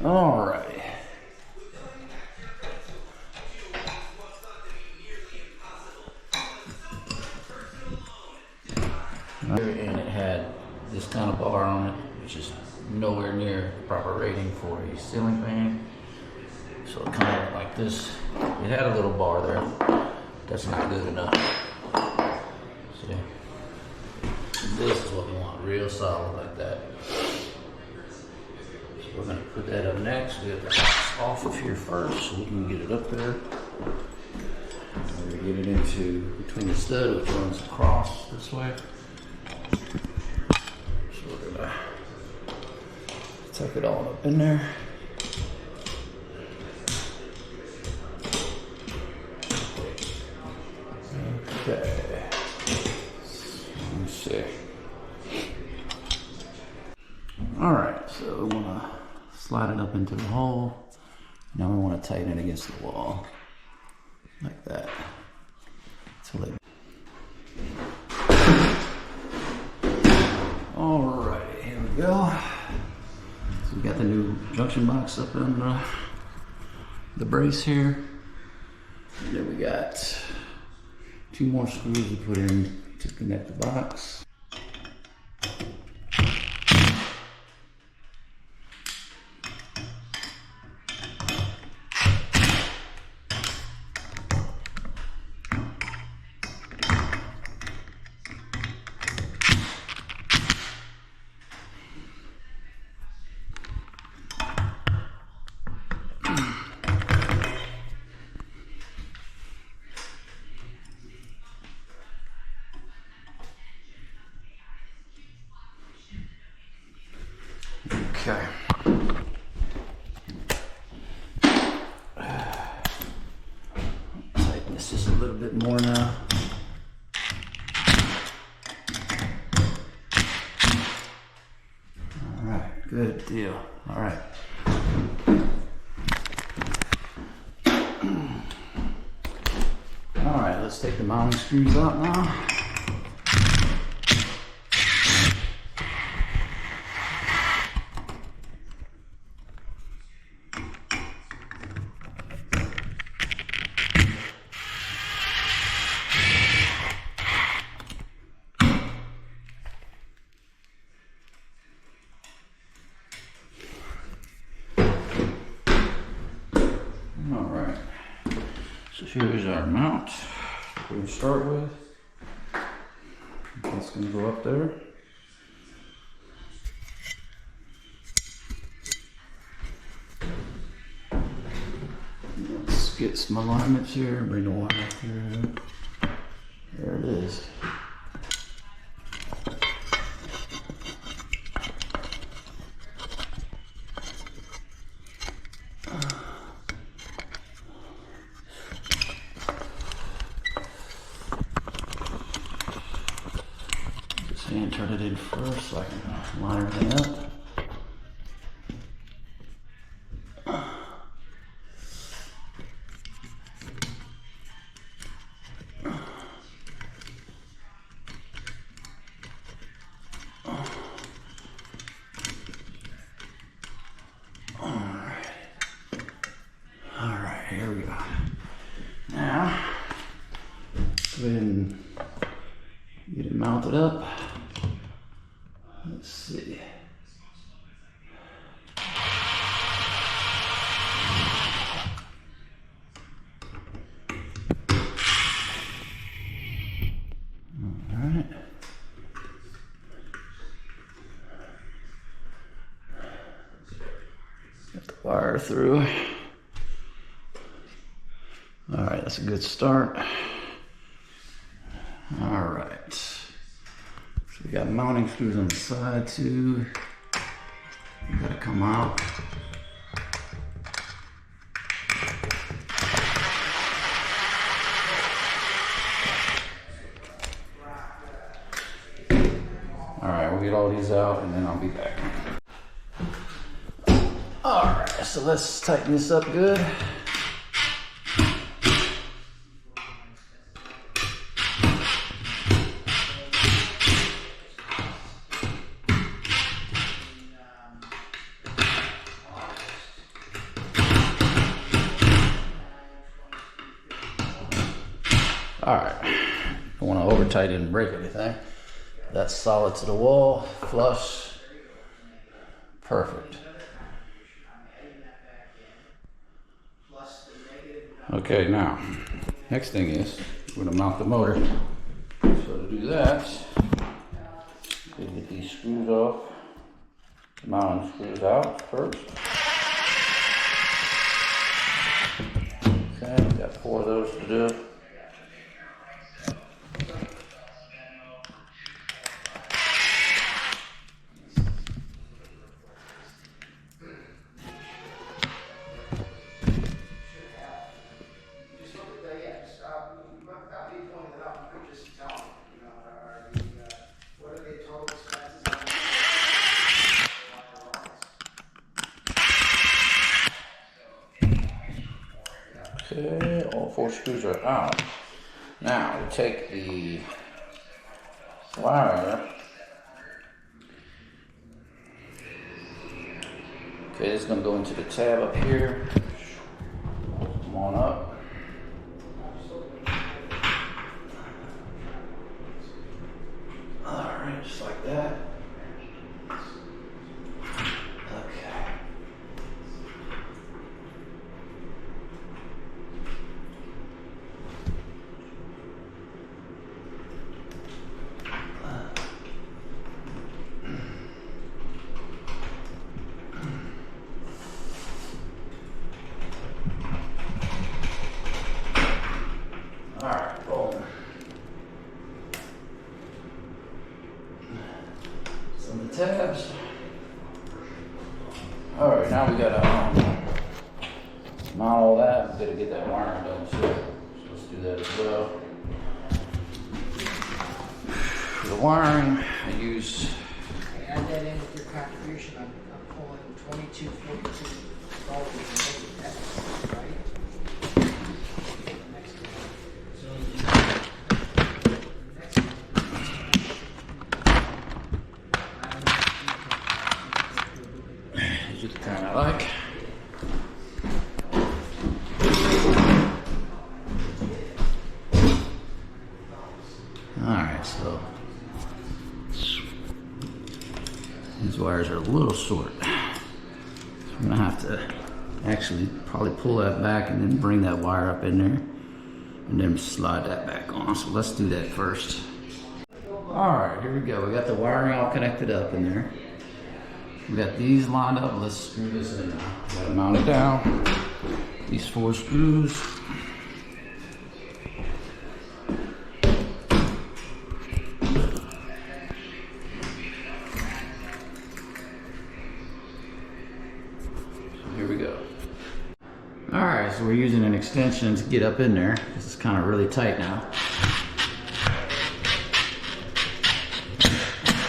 Alrighty. And it had this kind of bar on it, which is nowhere near the proper rating for a ceiling fan. So it kind of went like this. It had a little bar there. That's not good enough. See? This is what we want, real solid like that. So we're gonna put that up next. We have the box off of here first so we can get it up there. We're gonna get it into between the stud, which runs across this way. So we're gonna tuck it all up in there. Okay. Let me see. Alright, so we want to slide it up into the hole. Now we want to tighten it against the wall. Like that. Alright, here we go. So we got the new junction box up in the brace here. And then we got 2 more screws to put in to connect the box. Okay. Tighten this just a little bit more now. All right, good deal. All right. All right, let's take the mounting screws out now. Alright, so here's our mount we're going to start with. That's going to go up there. Let's get some alignments here, bring the wire up here. There it is. And turn it in first so I can line everything up. Alright, here we go. Now, go ahead and get it mounted up. Let's see. All right. Get the wire through. All right, that's a good start. All right. So we got mounting screws on the side too. You gotta come out. All right, we'll get all these out and then I'll be back. All right, so let's tighten this up good. tight, didn't break anything. That's solid to the wall, flush, perfect. Okay, now, next thing is, we're gonna mount the motor. So to do that, you get these screws off, mounting screws out first. Okay, got 4 of those to do. Okay, all 4 screws are out. Now we take the wire. Okay, this is going to go into the tab up here. Come on up. Alright, just like that. Okay. Alright, boom. Some of the tabs. Alright, now we gotta mount all that. We gotta get that wiring done too. So let's do that as well. For the wiring, I use. Add that in with your contribution. I'm pulling 2242 volts and that's right. Next one. So next one. These are the kind I like. Alright, so these wires are a little short. So I'm gonna have to actually probably pull that back and then bring that wire up in there and then slide that back on. So let's do that first. Alright, here we go. We got the wiring all connected up in there. We got these lined up. Let's screw this in now. Gotta mount it down. These 4 screws. Here we go. Alright, so we're using an extension to get up in there. This is kind of really tight now.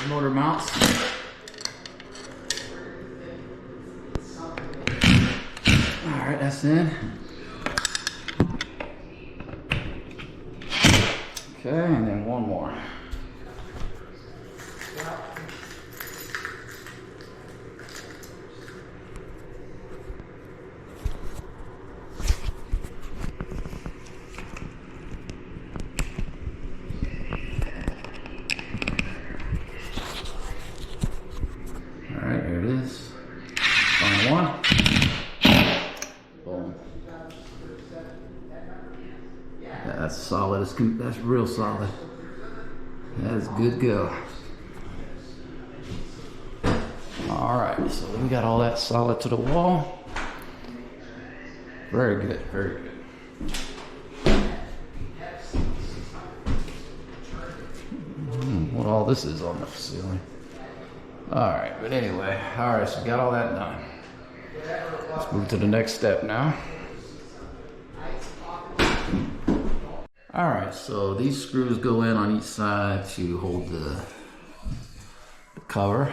Motor mounts. Alright, that's in. Okay, and then one more. Alright, here it is. Final one. Boom. Yeah, that's solid. That's real solid. That is good go. Alright, so we got all that solid to the wall. Very good, very good. What all this is on the ceiling. Alright, but anyway, alright, so we got all that done. Let's move to the next step now. Alright, so these screws go in on each side to hold the cover.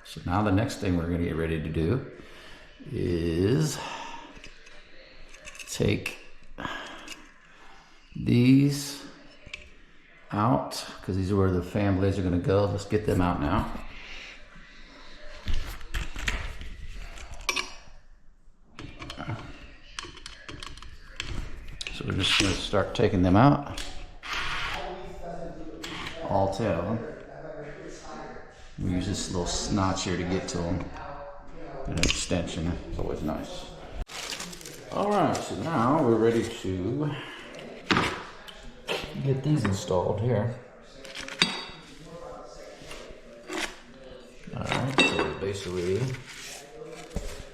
So now the next thing we're going to get ready to do is take these out, because these are where the fan blades are going to go. Let's get them out now. So we're just going to start taking them out. all tell. We use this little notch here to get to them. An extension. It's always nice. Alright, so now we're ready to get these installed here. Alright, so basically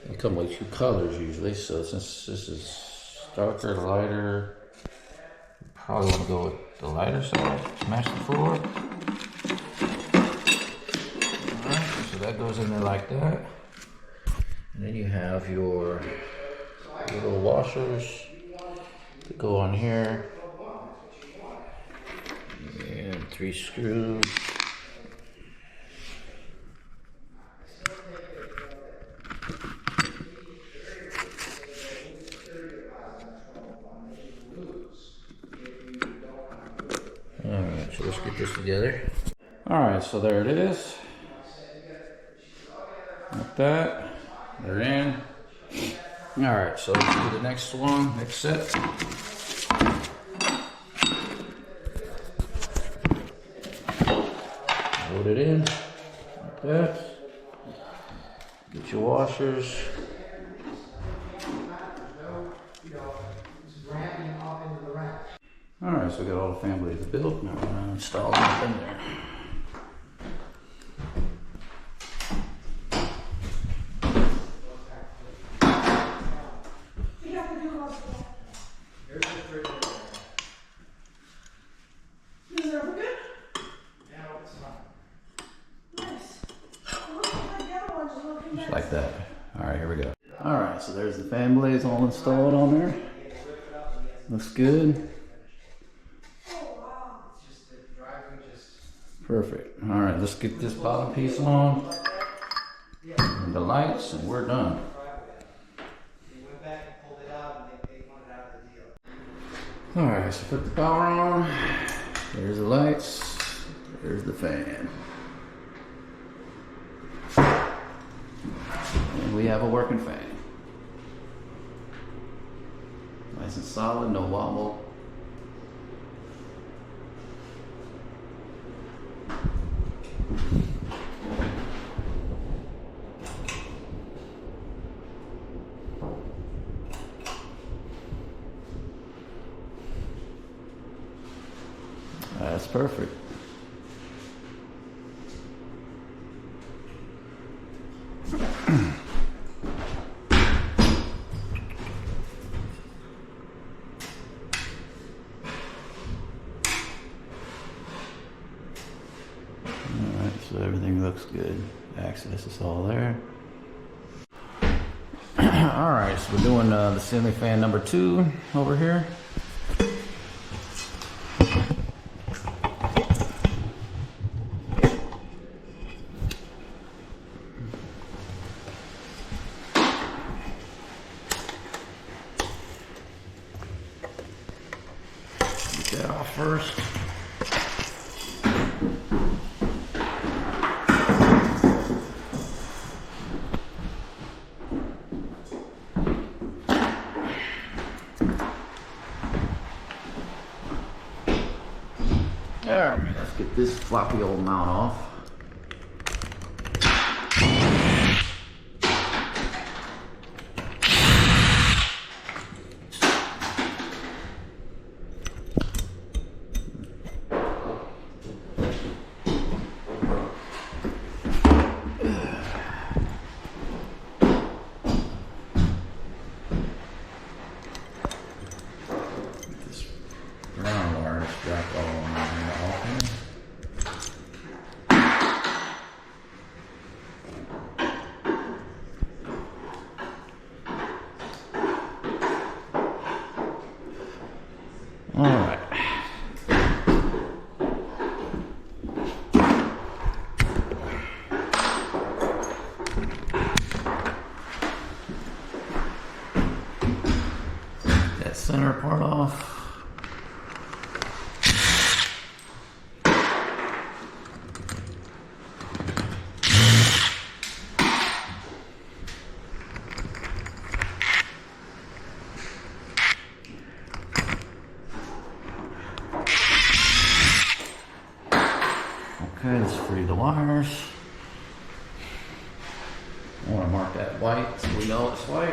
they come with two colors usually, so since this is darker, lighter, probably want to go with the lighter side, match the floor. Alright, so that goes in there like that. And then you have your little washers that go on here. And 3 screws. Alright, so let's get this together. Alright, so there it is. Like that. They're in. Alright, so let's do the next one, next set. Load it in like that. Get your washers. Alright, so we got all the families built. Now we're going to install them up in there. Just like that. Alright, here we go. Alright, so there's the fan blades all installed on there. Looks good. Perfect. Alright, let's get this bottom piece on. And the lights, and we're done. Alright, so put the power on. There's the lights. There's the fan. And we have a working fan. Nice and solid, no wobble. That's perfect. Alright, so everything looks good. Access is all there. Alright, so we're doing the ceiling fan number 2 over here. Get that off first. Alright, let's get this floppy old mount off. Brown wire strap all on there. Okay, let's free the wires. I want to mark that white so we know it's white.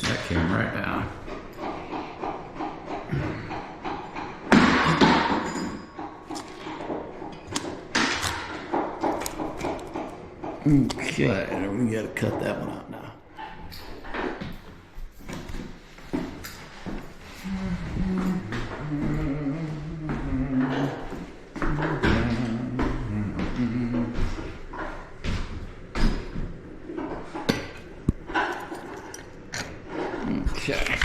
That came right down. Okay, we gotta cut that one out now. Okay.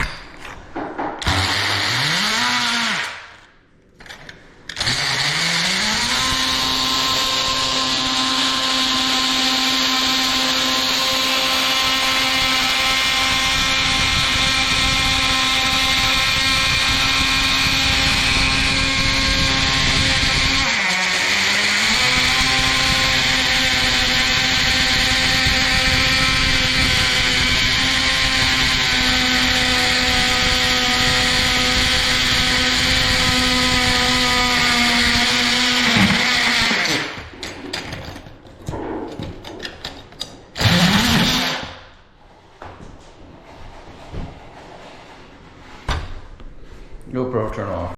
GoPro, turn off.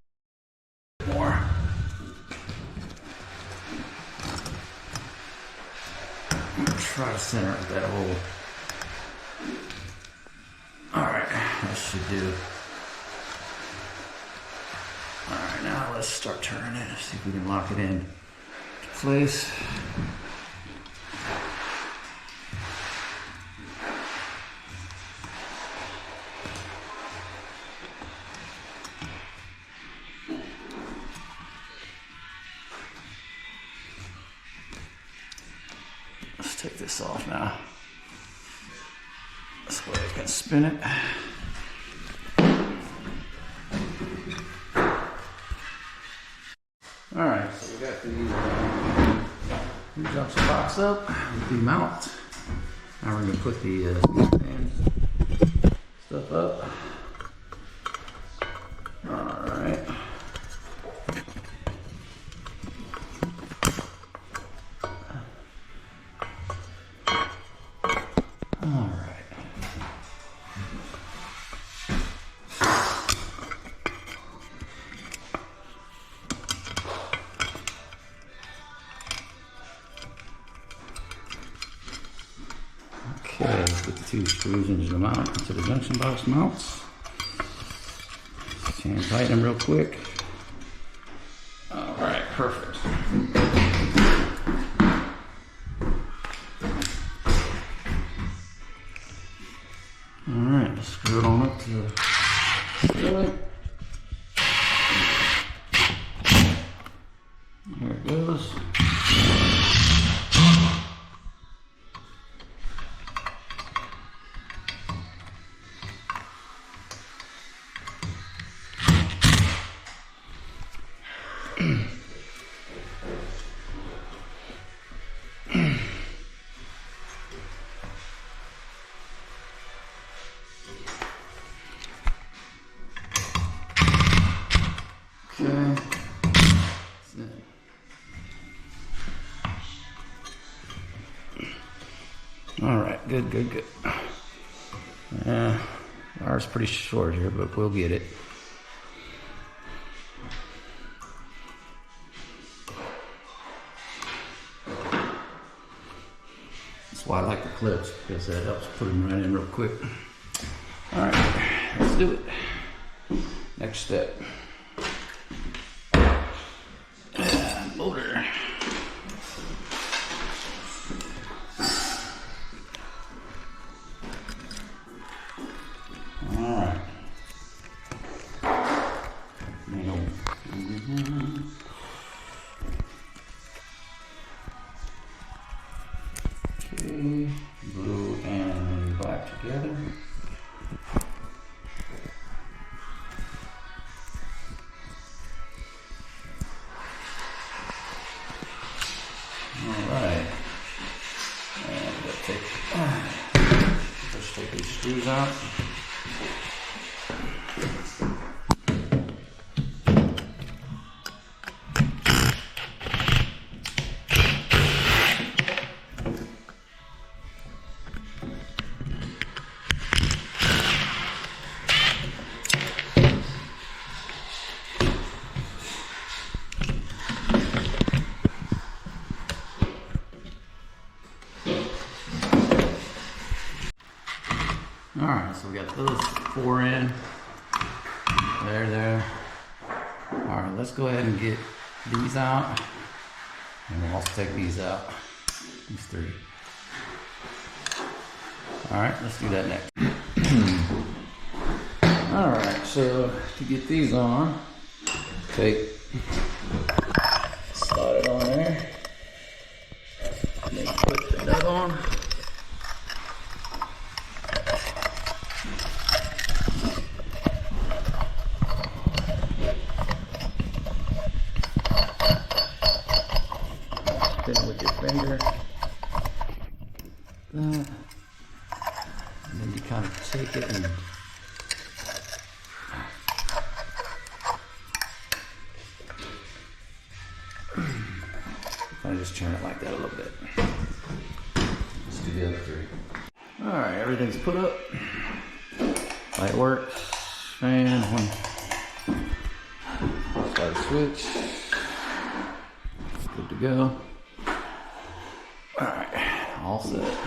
More. Try to center that hole. Alright, that should do. Alright, now let's start turning it. See if we can lock it in to place. Let's take this off now. This way I can spin it. Alright, so we got the junction box up with the mount. Now we're going to put the stuff up. Alright. Okay, let's get the two screws into the mount, into the junction box mounts. And tighten them real quick. Alright, perfect. Alright, let's screw it on up to the skillet. Here it goes. Okay. All right, good, good, good. Ours pretty short here, but we'll get it. That's why I like the clips, because that helps put them right in real quick. All right, let's do it. Next step. these out. All right, so we got those 4 in. There. All right, let's go ahead and get these out. And we'll also take these out. These 3. All right, let's do that next. All right, so to get these on, slide it on there. And then put the nut on. Spin it with your finger. And then you kind of take it and kind of just turn it like that a little bit. Let's do the other 3. All right, everything's put up. Light works. Fan. Slide the switch. Good to go. All right, all set.